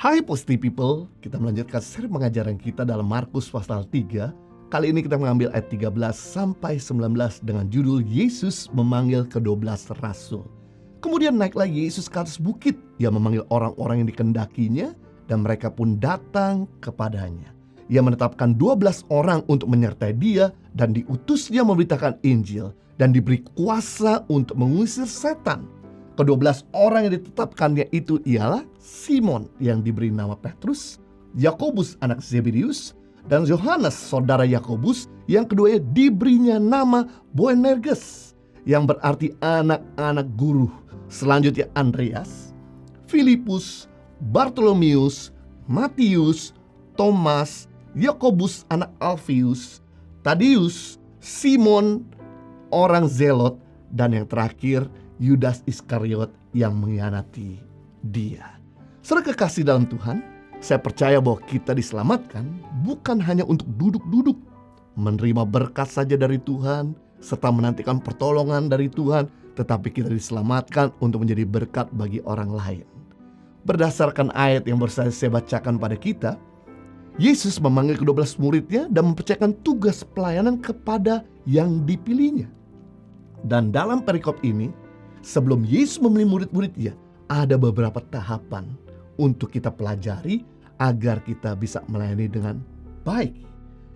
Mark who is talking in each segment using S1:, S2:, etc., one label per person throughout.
S1: Hai Positive People, kita melanjutkan seri pengajaran kita dalam Markus pasal 3. Kali ini kita mengambil ayat 13 sampai 19 dengan judul Yesus memanggil ke-12 rasul. Kemudian naiklah Yesus ke atas bukit. Ia memanggil orang-orang yang dikehendakinya dan mereka pun datang kepadanya. Ia menetapkan 12 orang untuk menyertai dia dan diutusnya memberitakan Injil dan diberi kuasa untuk mengusir setan. Ke-12 orang yang ditetapkannya itu ialah Simon yang diberi nama Petrus, Yakobus anak Zebedeus, dan Yohanes saudara Yakobus yang keduanya diberinya nama Boanerges yang berarti anak-anak guru. Selanjutnya Andreas, Filipus, Bartolomeus, Matius, Thomas, Yakobus anak Alfius, Tadeus, Simon orang Zelot, dan yang terakhir Yudas Iskariot yang mengkhianati dia. Saudara kekasih dalam Tuhan, saya percaya bahwa kita diselamatkan bukan hanya untuk duduk-duduk, menerima berkat saja dari Tuhan, serta menantikan pertolongan dari Tuhan, tetapi kita diselamatkan untuk menjadi berkat bagi orang lain. Berdasarkan ayat yang baru saya bacakan pada kita, Yesus memanggil ke-12 muridnya dan mempercayakan tugas pelayanan kepada yang dipilihnya. Dan dalam perikop ini, sebelum Yesus memilih murid-muridnya, ada beberapa tahapan untuk kita pelajari agar kita bisa melayani dengan baik.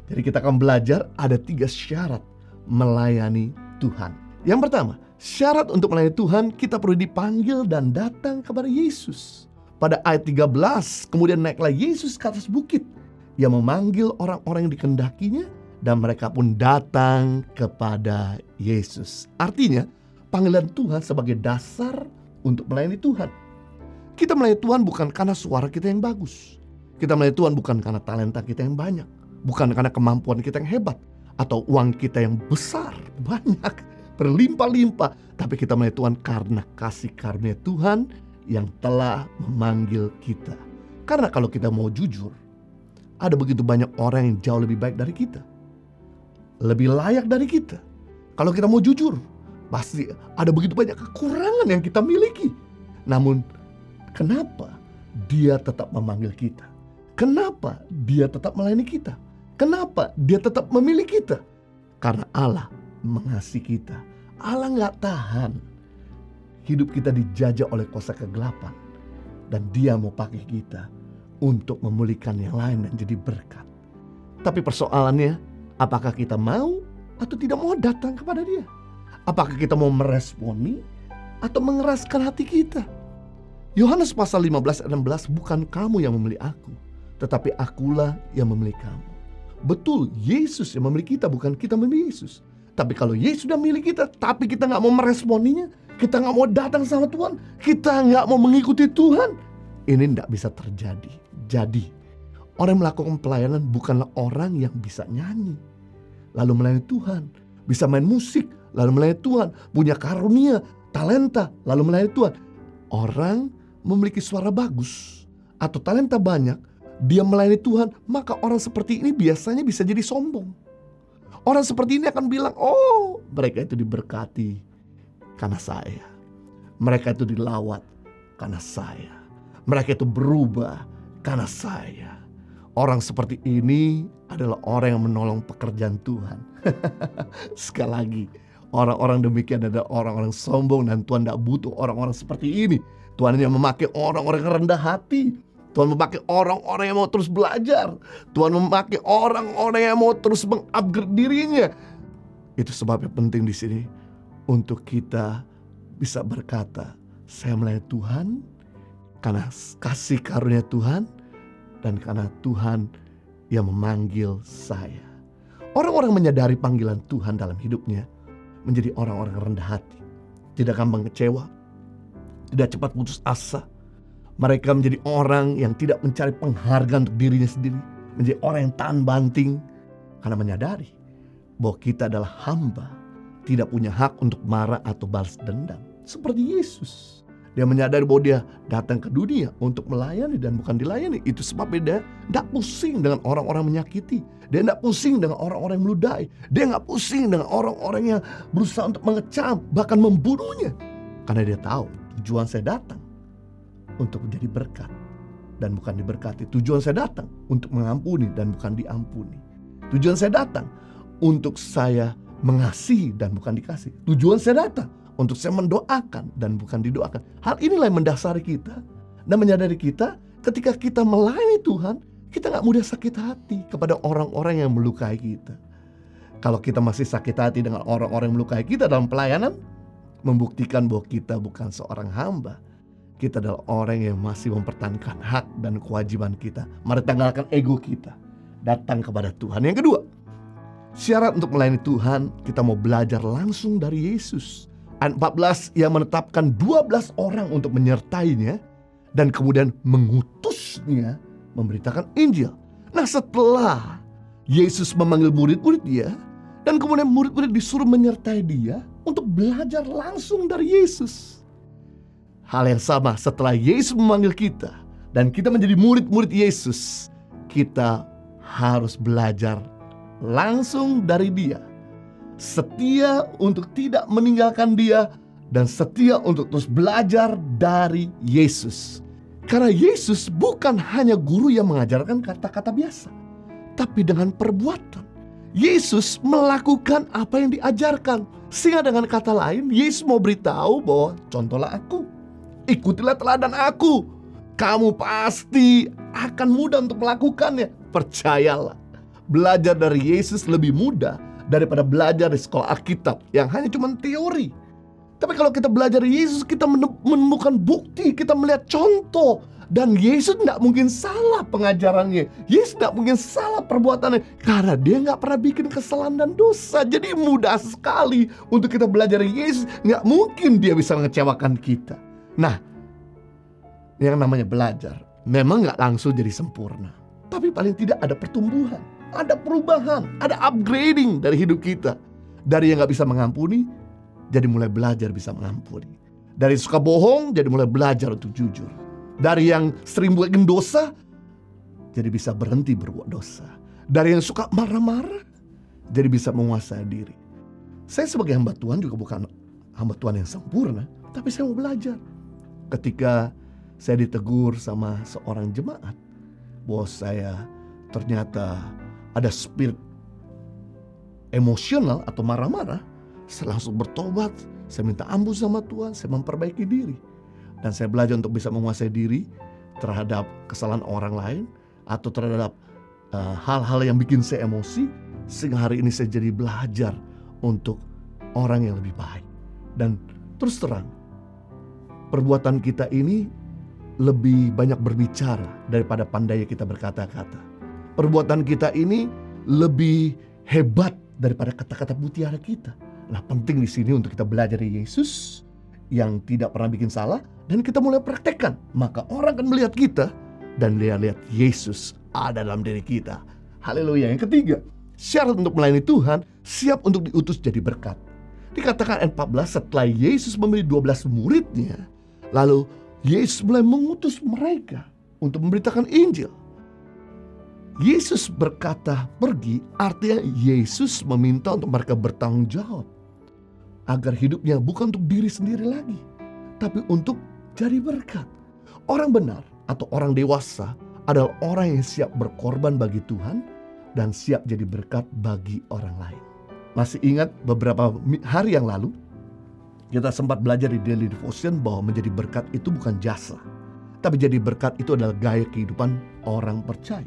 S1: Jadi kita akan belajar ada 3 syarat melayani Tuhan. Yang pertama, syarat untuk melayani Tuhan, kita perlu dipanggil dan datang kepada Yesus. Pada ayat 13, kemudian naiklah Yesus ke atas bukit. Ia memanggil orang-orang yang dikehendakinya dan mereka pun datang kepada Yesus. Artinya, panggilan Tuhan sebagai dasar untuk melayani Tuhan. Kita melayani Tuhan bukan karena suara kita yang bagus. Kita melayani Tuhan bukan karena talenta kita yang banyak. Bukan karena kemampuan kita yang hebat. Atau uang kita yang besar, banyak, berlimpah-limpah. Tapi kita melayani Tuhan karena kasih karunia Tuhan yang telah memanggil kita. Karena kalau kita mau jujur, ada begitu banyak orang yang jauh lebih baik dari kita, lebih layak dari kita. Kalau kita mau jujur, pasti ada begitu banyak kekurangan yang kita miliki. Namun, kenapa Dia tetap memanggil kita? Kenapa Dia tetap melayani kita? Kenapa Dia tetap memilih kita? Karena Allah mengasihi kita. Allah gak tahan hidup kita dijajah oleh kuasa kegelapan. Dan Dia mau pakai kita untuk memulihkan yang lain dan jadi berkat. Tapi persoalannya, apakah kita mau atau tidak mau datang kepada Dia? Apakah kita mau meresponi atau mengeraskan hati kita? Yohanes pasal 15 ayat 16, bukan kamu yang memilih aku, tetapi akulah yang memilih kamu. Betul, Yesus yang memilih kita, bukan kita memilih Yesus. Tapi kalau Yesus sudah memilih kita, tapi kita gak mau meresponinya, kita gak mau datang sama Tuhan, kita gak mau mengikuti Tuhan, ini tidak bisa terjadi. Jadi, orang yang melakukan pelayanan bukanlah orang yang bisa nyanyi, lalu melayani Tuhan, bisa main musik, lalu melayani Tuhan, punya karunia, talenta, lalu melayani Tuhan. Orang memiliki suara bagus atau talenta banyak, dia melayani Tuhan, maka orang seperti ini biasanya bisa jadi sombong. Orang seperti ini akan bilang, oh mereka itu diberkati karena saya. Mereka itu dilawat karena saya. Mereka itu berubah karena saya. Orang seperti ini adalah orang yang menolong pekerjaan Tuhan. Sekali lagi, orang-orang demikian adalah orang-orang sombong dan Tuhan tidak butuh orang-orang seperti ini. Tuhan hanya memakai orang-orang yang rendah hati. Tuhan memakai orang-orang yang mau terus belajar. Tuhan memakai orang-orang yang mau terus mengupgrade dirinya. Itu sebabnya penting di sini untuk kita bisa berkata, saya melayani Tuhan karena kasih karunia Tuhan dan karena Tuhan yang memanggil saya. Orang-orang menyadari panggilan Tuhan dalam hidupnya menjadi orang-orang rendah hati, tidak gampang kecewa, tidak cepat putus asa. Mereka menjadi orang yang tidak mencari penghargaan untuk dirinya sendiri, menjadi orang yang tahan banting karena menyadari bahwa kita adalah hamba, tidak punya hak untuk marah atau balas dendam seperti Yesus. Dia menyadari bahwa dia datang ke dunia untuk melayani dan bukan dilayani. Itu sebabnya dia tidak pusing dengan orang-orang menyakiti. Dia tidak pusing dengan orang-orang yang meludahi. Dia tidak pusing dengan orang-orang yang berusaha untuk mengecam, bahkan membunuhnya. Karena dia tahu tujuan saya datang untuk menjadi berkat dan bukan diberkati. Tujuan saya datang untuk mengampuni dan bukan diampuni. Tujuan saya datang untuk saya mengasihi dan bukan dikasih. Tujuan saya datang untuk saya mendoakan dan bukan didoakan. Hal inilah yang mendasari kita dan menyadari kita ketika kita melayani Tuhan, kita gak mudah sakit hati kepada orang-orang yang melukai kita. Kalau kita masih sakit hati dengan orang-orang yang melukai kita dalam pelayanan, membuktikan bahwa kita bukan seorang hamba. Kita adalah orang yang masih mempertahankan hak dan kewajiban kita. Mari tanggalkan ego kita, datang kepada Tuhan. Yang kedua, syarat untuk melayani Tuhan, kita mau belajar langsung dari Yesus. Ayat 14, ia menetapkan 12 orang untuk menyertainya dan kemudian mengutusnya memberitakan Injil. Nah, setelah Yesus memanggil murid-murid dia, dan kemudian murid-murid disuruh menyertai dia untuk belajar langsung dari Yesus. Hal yang sama setelah Yesus memanggil kita dan kita menjadi murid-murid Yesus, kita harus belajar langsung dari dia. Setia untuk tidak meninggalkan dia dan setia untuk terus belajar dari Yesus. Karena Yesus bukan hanya guru yang mengajarkan kata-kata biasa, tapi dengan perbuatan. Yesus melakukan apa yang diajarkan. Sehingga dengan kata lain, Yesus mau beritahu bahwa contohlah aku, ikutilah teladan aku, kamu pasti akan mudah untuk melakukannya. Percayalah, belajar dari Yesus lebih mudah daripada belajar di sekolah Alkitab yang hanya cuma teori. Tapi kalau kita belajar dari Yesus, kita menemukan bukti, kita melihat contoh. Dan Yesus tidak mungkin salah pengajarannya. Yesus tidak mungkin salah perbuatannya. Karena dia gak pernah bikin kesalahan dan dosa. Jadi mudah sekali untuk kita belajar dari Yesus. Gak mungkin dia bisa mengecewakan kita. Nah, yang namanya belajar memang gak langsung jadi sempurna. Tapi paling tidak ada pertumbuhan, ada perubahan, ada upgrading dari hidup kita. Dari yang gak bisa mengampuni, jadi mulai belajar bisa mengampuni. Dari suka bohong, jadi mulai belajar untuk jujur. Dari yang sering buat dosa, jadi bisa berhenti berbuat dosa. Dari yang suka marah-marah, jadi bisa menguasai diri. Saya sebagai hamba Tuhan juga bukan hamba Tuhan yang sempurna, tapi saya mau belajar. Ketika saya ditegur sama seorang jemaat bahwa saya ternyata ada spirit emosional atau marah-marah, saya langsung bertobat. Saya minta ampun sama Tuhan, saya memperbaiki diri. Dan saya belajar untuk bisa menguasai diri terhadap kesalahan orang lain atau terhadap hal-hal yang bikin saya emosi. Sehingga hari ini saya jadi belajar untuk orang yang lebih baik. Dan terus terang, perbuatan kita ini lebih banyak berbicara daripada pandai kita berkata-kata. Perbuatan kita ini lebih hebat daripada kata-kata mutiara kita. Nah, penting di sini untuk kita belajar dari Yesus yang tidak pernah bikin salah dan kita mulai praktekkan. Maka orang akan melihat kita dan dia lihat Yesus ada dalam diri kita. Haleluya. Yang ketiga, syarat untuk melayani Tuhan, siap untuk diutus jadi berkat. Dikatakan ayat 14, setelah Yesus memilih 12 muridnya, lalu Yesus mulai mengutus mereka untuk memberitakan Injil. Yesus berkata pergi, artinya Yesus meminta untuk mereka bertanggung jawab. Agar hidupnya bukan untuk diri sendiri lagi, tapi untuk jadi berkat. Orang benar atau orang dewasa adalah orang yang siap berkorban bagi Tuhan dan siap jadi berkat bagi orang lain. Masih ingat beberapa hari yang lalu, kita sempat belajar di Daily Devotion bahwa menjadi berkat itu bukan jasa. Tapi jadi berkat itu adalah gaya kehidupan orang percaya.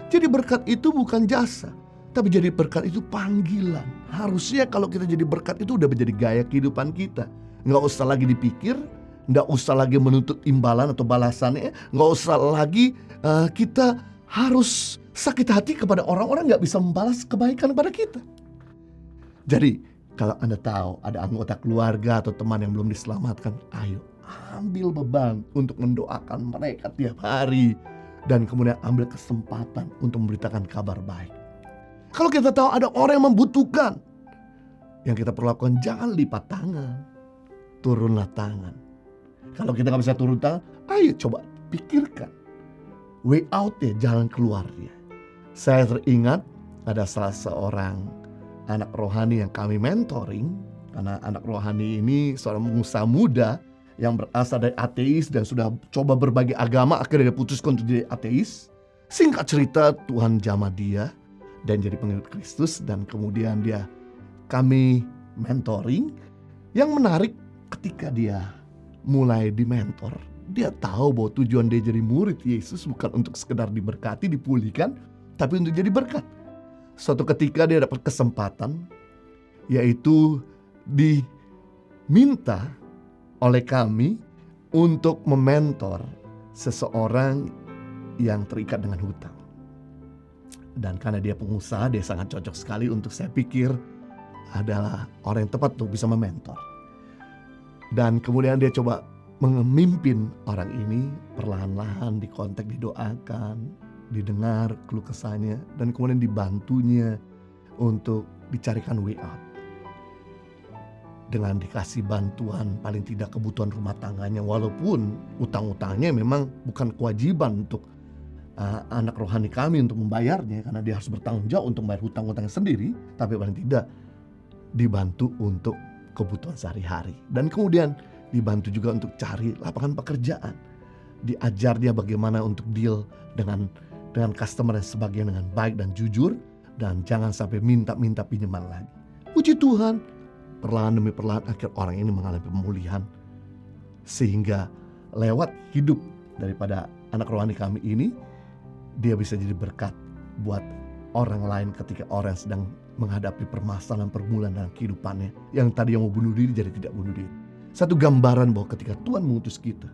S1: Jadi berkat itu bukan jasa, tapi jadi berkat itu panggilan. Harusnya kalau kita jadi berkat itu udah menjadi gaya kehidupan kita. Nggak usah lagi dipikir, nggak usah lagi menuntut imbalan atau balasannya. Nggak usah lagi kita harus sakit hati kepada orang-orang nggak bisa membalas kebaikan kepada kita. Jadi kalau Anda tahu ada anggota keluarga atau teman yang belum diselamatkan, ayo ambil beban untuk mendoakan mereka tiap hari. Dan kemudian ambil kesempatan untuk memberitakan kabar baik. Kalau kita tahu ada orang yang membutuhkan, yang kita perlu lakukan jangan lipat tangan, turunlah tangan. Kalau kita gak bisa turun tangan, ayo coba pikirkan way out-nya, jalan keluarnya. Saya teringat ada salah seorang anak rohani yang kami mentoring. Karena anak rohani ini seorang pengusaha muda yang berasal dari ateis dan sudah coba berbagai agama, akhirnya dia putuskan untuk jadi ateis. Singkat cerita, Tuhan jamah dia dan jadi pengikut Kristus, dan kemudian kami mentoring. Yang menarik, ketika dia mulai dimentor, dia tahu bahwa tujuan dia jadi murid Yesus bukan untuk sekedar diberkati, dipulihkan, tapi untuk jadi berkat. Suatu ketika dia dapat kesempatan, yaitu diminta oleh kami untuk mementor seseorang yang terikat dengan hutang. Dan karena dia pengusaha, dia sangat cocok sekali untuk, saya pikir, adalah orang yang tepat untuk bisa mementor. Dan kemudian dia coba memimpin orang ini perlahan-lahan, dikontak, didoakan, didengar keluh kesahnya, dan kemudian dibantunya untuk dicarikan way out. Dengan dikasih bantuan paling tidak kebutuhan rumah tangganya, walaupun utang-utangnya memang bukan kewajiban untuk anak rohani kami untuk membayarnya, karena dia harus bertanggung jawab untuk membayar hutang-hutangnya sendiri, tapi paling tidak dibantu untuk kebutuhan sehari-hari. Dan kemudian dibantu juga untuk cari lapangan pekerjaan. Diajar dia bagaimana untuk deal dengan customer dan sebagainya dengan baik dan jujur, dan jangan sampai minta-minta pinjaman lagi. Puji Tuhan, perlahan demi perlahan akhir orang ini mengalami pemulihan, sehingga lewat hidup daripada anak rohani kami ini, dia bisa jadi berkat buat orang lain ketika orang sedang menghadapi permasalahan permulaan dalam kehidupannya, yang tadi yang mau bunuh diri jadi tidak bunuh diri. Satu gambaran bahwa ketika Tuhan mengutus kita,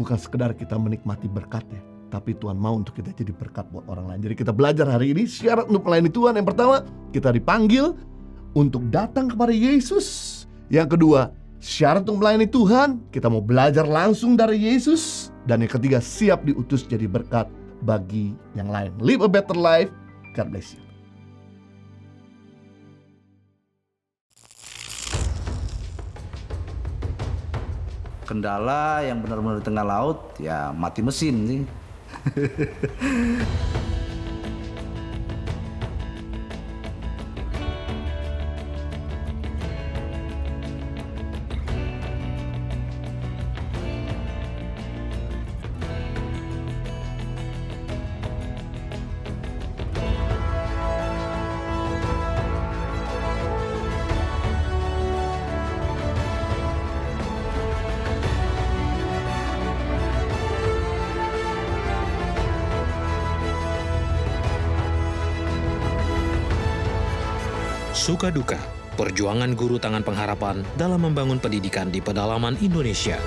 S1: bukan sekedar kita menikmati berkatnya, tapi Tuhan mau untuk kita jadi berkat buat orang lain. Jadi kita belajar hari ini syarat untuk melayani Tuhan. Yang pertama, kita dipanggil untuk datang kepada Yesus. Yang kedua, syarat untuk melayani Tuhan, kita mau belajar langsung dari Yesus. Dan yang ketiga, siap diutus jadi berkat bagi yang lain. Live a better life. God bless you.
S2: Kendala yang benar-benar di tengah laut, ya mati mesin sih.
S3: Suka duka, perjuangan guru tangan pengharapan dalam membangun pendidikan di pedalaman Indonesia.